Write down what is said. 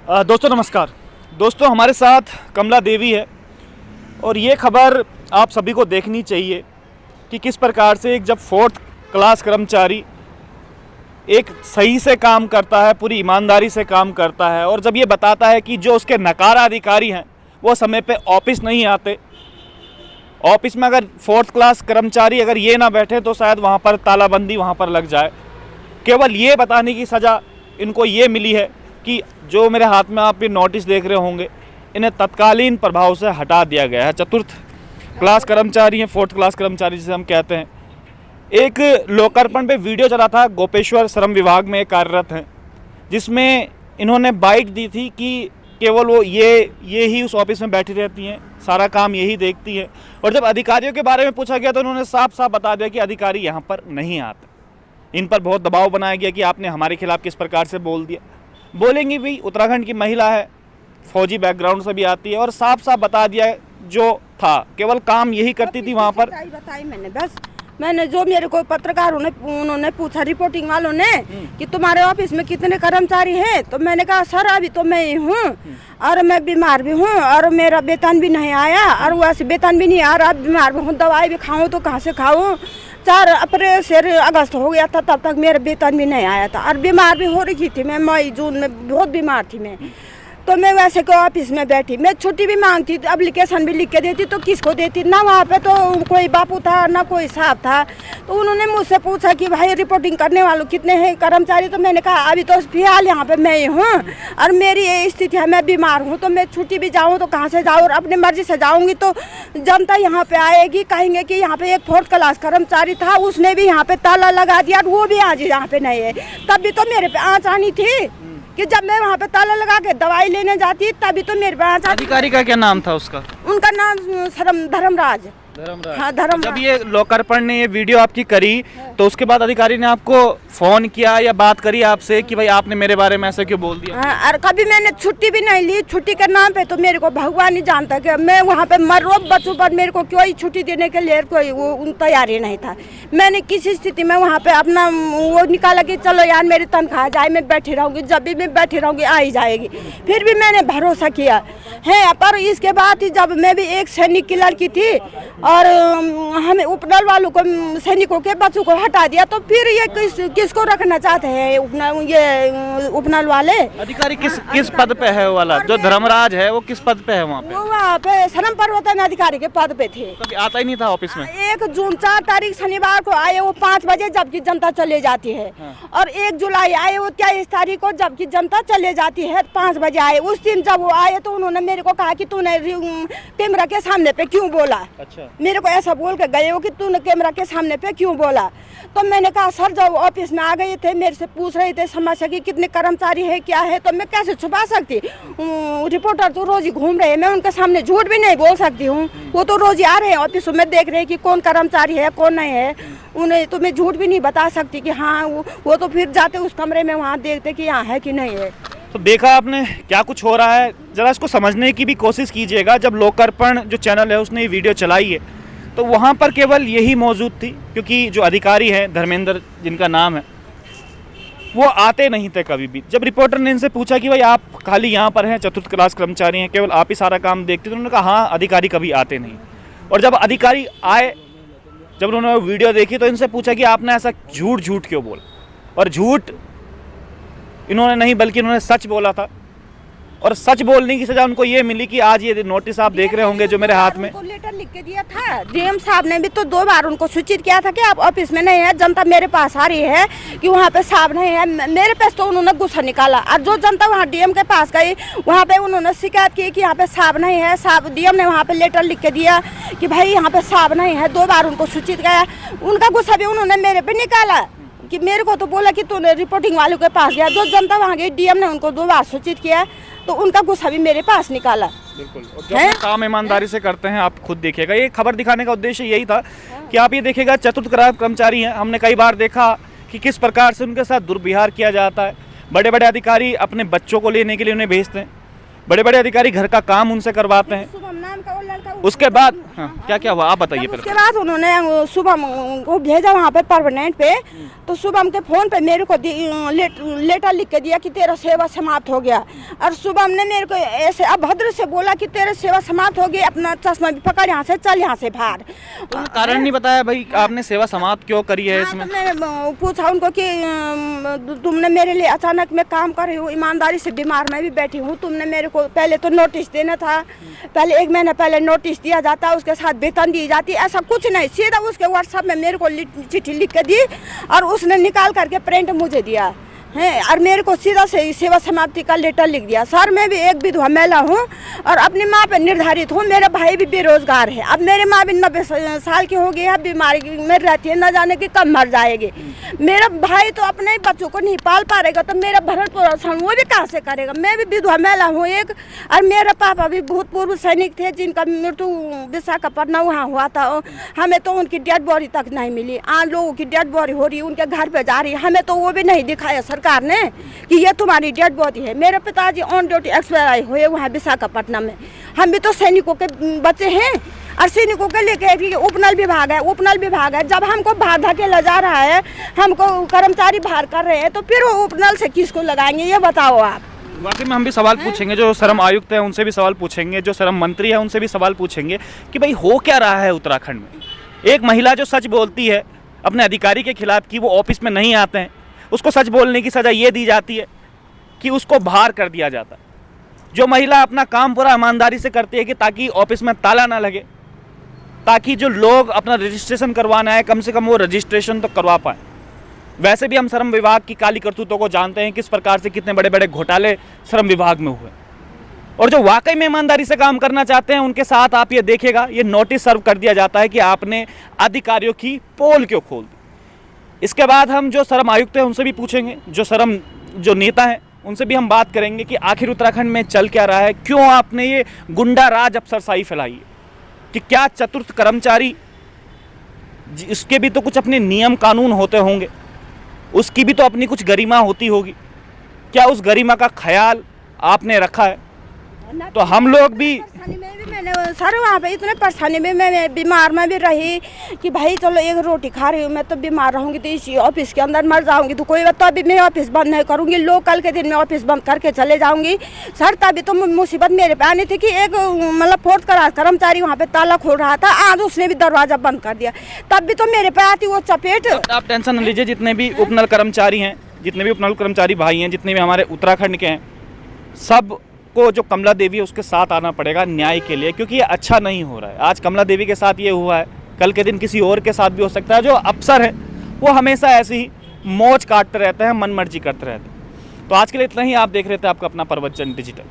दोस्तों नमस्कार। दोस्तों हमारे साथ कमला देवी है और ये खबर आप सभी को देखनी चाहिए कि किस प्रकार से एक जब 4th क्लास कर्मचारी एक सही से काम करता है, पूरी ईमानदारी से काम करता है और जब ये बताता है कि जो उसके नकारा अधिकारी हैं वो समय पे ऑफिस नहीं आते। ऑफिस में अगर 4th क्लास कर्मचारी अगर ये ना बैठे तो शायद वहाँ पर तालाबंदी वहाँ पर लग जाए। केवल ये बताने की सज़ा इनको ये मिली है कि जो मेरे हाथ में आप ये नोटिस देख रहे होंगे, इन्हें तत्कालीन प्रभाव से हटा दिया गया है। 4th क्लास कर्मचारी हैं, 4th क्लास कर्मचारी जिसे हम कहते हैं। एक लोकार्पण पे वीडियो चला था, गोपेश्वर श्रम विभाग में कार्यरत हैं, जिसमें इन्होंने बाइट दी थी कि केवल वो ये ही उस ऑफिस में बैठी रहती हैं, सारा काम यही देखती है। और जब अधिकारियों के बारे में पूछा गया तो उन्होंने साफ साफ बता दिया कि अधिकारी यहाँ पर नहीं आते। इन पर बहुत दबाव बनाया गया कि आपने हमारे खिलाफ किस प्रकार से बोल दिया। बोलेंगी भी, उत्तराखंड की महिला है, फौजी बैकग्राउंड से भी आती है और साफ साफ बता दिया जो था, केवल काम यही करती थी वहाँ पर। बताई मैंने जो मेरे को पत्रकार उन्होंने पूछा, रिपोर्टिंग वालों ने, कि तुम्हारे ऑफिस में कितने कर्मचारी हैं, तो मैंने कहा सर अभी तो मैं ही हूँ और मैं बीमार भी हूँ और मेरा वेतन भी नहीं आया और वैसे वेतन भी नहीं आ रहा, बीमार भी हूँ, दवाई भी खाऊँ तो कहाँ से खाऊँ। 4 अप्रैल से अगस्त हो गया था, तब तक मेरा वेतन भी नहीं आया था और बीमार भी हो रही थी मैं, मई जून में बहुत बीमार थी मैं। तो मैं वैसे को ऑफिस में बैठी, मैं छुट्टी भी मांगती, एप्लीकेशन भी लिख के देती, तो किसको देती ना, वहाँ पे तो कोई बापू था ना कोई साहब था। तो उन्होंने मुझसे पूछा कि भाई रिपोर्टिंग करने वालों कितने हैं कर्मचारी, तो मैंने कहा अभी तो फिलहाल यहाँ पे मैं ही हूँ और मेरी ये स्थिति है, मैं बीमार हूँ, तो मैं छुट्टी भी जाऊँ तो कहाँ से जाऊँ, और अपनी मर्जी से जाऊँगी तो जनता यहाँ पे आएगी, कहेंगे कि यहाँ पे एक 4th क्लास कर्मचारी था, उसने भी यहाँ पे ताला लगा दिया और वो भी आज यहाँ पे नहीं है। तब भी तो मेरे पे आँच आनी थी कि जब मैं वहाँ पे ताला लगा के दवाई लेने जाती तभी तो मेरे पास। अधिकारी का क्या नाम था उसका? उनका नाम धर्मराज। हाँ, धर्मराज। जब ये लोकार्पण ने ये वीडियो आपकी करी तो उसके बाद अधिकारी ने आपको फोन किया या बात करी आपसे कि भाई आपने मेरे बारे में ऐसा क्यों बोल दिया? हाँ, और कभी मैंने छुट्टी भी नहीं ली। छुट्टी के नाम पे तो मेरे को भगवान ही जानता कि मैं वहाँ पे मर रो बचूं, पर मेरे को कोई छुट्टी देने के लिए कोई वो तैयारी नहीं था। मैंने किसी स्थिति में वहाँ पे अपना वो निकाला कि चलो यार मेरी तनख्वाह जाए, मैं बैठी रहूँगी, जब भी मैं बैठी रहूँगी आ ही जाएगी। फिर भी मैंने भरोसा किया है। पर इसके बाद ही जब मैं भी एक सैनिक की लड़की थी और हमें उपनल वालों को, सैनिकों के बच्चों को हटा दिया, तो फिर ये किसको रखना चाहते हैं ये उपनल वाले? अधिकारी किस पद पे है वाला? जो धर्मराज है वो किस पद पे है वहाँ पे? वो वहाँ पे श्रम परिवर्तन अधिकारी के पद पे थे। कभी आता ही नहीं था ऑफिस में। 1 जून 4 तारीख शनिवार को आए वो 5 बजे, जबकि जनता चले जाती है। हाँ। और 1 जुलाई आए वो 23 तारीख को, जबकि जनता चले जाती है, 5 बजे आए। उस दिन जब वो आए तो उन्होंने मेरे को कहा कि तूने कैमरा के सामने पे क्यों बोला? अच्छा। मेरे को ऐसा बोल के गए हो कि तूने कैमरा के सामने पे क्यों बोला? तो मैंने कहा सर जब ऑफिस में आ गए थे, मेरे से पूछ रहे थे समस्या की कितने कर्मचारी है क्या है, तो मैं कैसे छुपा सकती? रिपोर्टर तो रोज ही घूम रहे हैं, मैं उनके सामने झूठ भी नहीं बोल सकती हूँ। वो तो रोज ही आ रहे हैं ऑफिस में, देख रहे हैं कि कौन कर्मचारी है कौन नहीं है। उन्हें तो मैं झूठ भी नहीं बता सकती कि हाँ वो तो फिर जाते उस कमरे में, वहाँ देखते कि यहाँ है कि नहीं है। तो देखा आपने क्या कुछ हो रहा है, जरा इसको समझने की भी कोशिश कीजिएगा। जब लोकार्पण जो चैनल है उसने ये वीडियो चलाई है तो वहाँ पर केवल यही मौजूद थी, क्योंकि जो अधिकारी हैं धर्मेंद्र जिनका नाम है वो आते नहीं थे कभी भी। जब रिपोर्टर ने इनसे पूछा कि भाई आप खाली यहाँ पर हैं, 4th क्लास कर्मचारी हैं, केवल आप ही सारा काम देखते, तो उन्होंने कहा हाँ अधिकारी कभी आते नहीं। और जब अधिकारी आए, जब उन्होंने वीडियो देखी तो इनसे पूछा कि आपने ऐसा झूठ क्यों बोला? और झूठ इन्होंने नहीं बल्कि इन्होंने सच बोला था, और सच बोलने की सजा उनको ये मिली कि आज ये नोटिस आप देख रहे होंगे जो मेरे हाथ में। उनको लेटर लिख के दिया था, डीएम साहब ने भी तो 2 बार उनको सूचित किया था कि आप ऑफिस में नहीं है, जनता मेरे पास आ रही है कि वहाँ पे साहब नहीं है। मेरे पास तो उन्होंने गुस्सा निकाला, और जो जनता वहाँ डीएम के पास गई वहाँ पे उन्होंने शिकायत की कि यहाँ पे साहब नहीं है। साहब डीएम ने वहाँ पे लेटर लिख के दिया कि भाई यहाँ पे साहब नहीं है, 2 बार उनको सूचित किया। उनका गुस्सा भी उन्होंने मेरे पे निकाला कि मेरे को तो बोला कि तूने रिपोर्टिंग वालों के पास गया। जो जनता वहाँ गई, डीएम ने उनको 2 बार सूचित किया, तो उनका गुस्सा भी मेरे पास निकाला। बिल्कुल। और जो अपना काम ईमानदारी से करते हैं, आप खुद देखिएगा। ये खबर दिखाने का उद्देश्य यही था कि आप ये देखिएगा 4th क्लास कर्मचारी हैं, हमने कई बार देखा कि किस प्रकार से उनके साथ दुर्व्यवहार किया जाता है। बड़े बड़े अधिकारी अपने बच्चों को लेने के लिए उन्हें भेजते हैं, बड़े बड़े अधिकारी घर का काम उनसे करवाते हैं। शुभम नाम का वो लड़का, उसके बाद हाँ क्या क्या हुआ आप बताइए उसके पहले। बाद उन्होंने शुभम को भेजा वहाँ पे परमानेंट पे, तो शुभम के फोन पे मेरे को लेटर लिख के दिया कि तेरा सेवा समाप्त हो गया। और शुभम ने मेरे को ऐसे अभद्र से बोला कि तेरा सेवा समाप्त हो गई, अपना चश्मा भी पकड़, यहाँ से चल, यहाँ से बाहर। तो कारण नहीं बताया भाई आपने सेवा समाप्त क्यों करी है हाँ, इसमें। तो मैंने पूछा उनको कि तुमने मेरे लिए अचानक मैं काम कर रही हूँ, ईमानदारी से बीमार मैं भी बैठी हूँ, तुमने मेरे को पहले तो नोटिस देना था, पहले 1 महीना पहले नोटिस दिया जाता, उसके साथ वेतन दी जाती, ऐसा कुछ नहीं। सीधा उसके व्हाट्सएप में मेरे को चिट्ठी लिख के दी और उसने निकाल करके प्रिंट मुझे दिया है और मेरे को सीधा से सेवा समाप्ति का लेटर लिख दिया। सर मैं भी एक विधवा महिला हूँ और अपनी माँ पे निर्धारित हूँ, मेरा भाई भी बेरोजगार है। अब मेरी माँ भी 90 साल की हो गई है, बीमारी में रहती है, न जाने की कब मर जाएगी। मेरा भाई तो अपने ही बच्चों को नहीं पाल पाएगा, तो मेरा भरण पोषण वो भी कहाँ से करेगा। मैं भी विधवा महिला हूँ एक, और मेरा पापा भी भूतपूर्व सैनिक थे जिनका मृत्यु विशाखापट्टनम वहाँ हुआ था। हमें तो उनकी डेड बॉडी तक नहीं मिली, 8 लोगों की डेड बॉडी हो रही है, उनके घर पे जा रही है, हमें तो वो भी नहीं दिखाया सरकार ने कि ये तुम्हारी डेड बॉडी है। मेरे पिताजी ऑन ड्यूटी एक्सपायर हुए वहाँ विशाखापट्टनम में। हम भी तो सैनिकों के बच्चे हैं और सैनिकों के लेके उपनल विभाग है, उपनल विभाग है। जब हमको बाहर धकेला जा रहा है, हमको कर्मचारी बाहर कर रहे हैं, तो फिर वो उपनल से किसको लगाएंगे ये बताओ आप। वाकई में हम भी सवाल पूछेंगे, जो श्रम आयुक्त हैं उनसे भी सवाल पूछेंगे, जो श्रम मंत्री है उनसे भी सवाल पूछेंगे कि भाई हो क्या रहा है उत्तराखंड में। एक महिला जो सच बोलती है अपने अधिकारी के खिलाफ कि वो ऑफिस में नहीं आते हैं, उसको सच बोलने की सज़ा ये दी जाती है कि उसको बाहर कर दिया जाता है। जो महिला अपना काम पूरा ईमानदारी से करती है कि ताकि ऑफिस में ताला ना लगे, ताकि जो लोग अपना रजिस्ट्रेशन करवाना है कम से कम वो रजिस्ट्रेशन तो करवा पाए। वैसे भी हम श्रम विभाग की काली करतूतों को जानते हैं, किस प्रकार से कितने बड़े बड़े घोटाले श्रम विभाग में हुए, और जो वाकई में ईमानदारी से काम करना चाहते हैं उनके साथ आप ये देखिएगा, ये नोटिस सर्व कर दिया जाता है कि आपने अधिकारियों की पोल क्यों खोल दी। इसके बाद हम जो श्रम आयुक्त हैं उनसे भी पूछेंगे, जो नेता हैं उनसे भी हम बात करेंगे कि आखिर उत्तराखंड में चल क्या रहा है, क्यों आपने ये गुंडा राज अफसरशाही फैलाई है, कि क्या चतुर्थ कर्मचारी, इसके भी तो कुछ अपने नियम कानून होते होंगे, उसकी भी तो अपनी कुछ गरिमा होती होगी, क्या उस गरिमा का ख्याल आपने रखा है। तो हम लोग भी मैंने सर वहाँ पे इतने परेशानी में मैं बीमार में भी रही कि भाई चलो एक रोटी खा रही हूँ, मैं तो बीमार रहूँगी तो इसी ऑफिस के अंदर मर जाऊँगी तो कोई बात, तो अभी मैं ऑफिस बंद नहीं करूँगी, लोकल के दिन में ऑफिस बंद करके चले जाऊँगी। सर तभी तो मुसीबत मेरे पे आनी थी कि एक मतलब 4th क्लास कर्मचारी वहाँ पे ताला खोल रहा था, आज उसने भी दरवाजा बंद कर दिया, तब भी तो मेरे पे आती वो चपेट। आप टेंशन न लीजिए, जितने भी उपनल कर्मचारी हैं, जितने भी उपनल कर्मचारी भाई हैं, जितने भी हमारे उत्तराखंड के हैं, सब को जो कमला देवी है उसके साथ आना पड़ेगा न्याय के लिए, क्योंकि ये अच्छा नहीं हो रहा है। आज कमला देवी के साथ ये हुआ है, कल के दिन किसी और के साथ भी हो सकता है। जो अफसर है वो हमेशा ऐसे ही मौज काटते रहते हैं, मन मर्जी करते रहते हैं। तो आज के लिए इतना ही। आप देख रहे थे आपका अपना प्रवचन डिजिटल।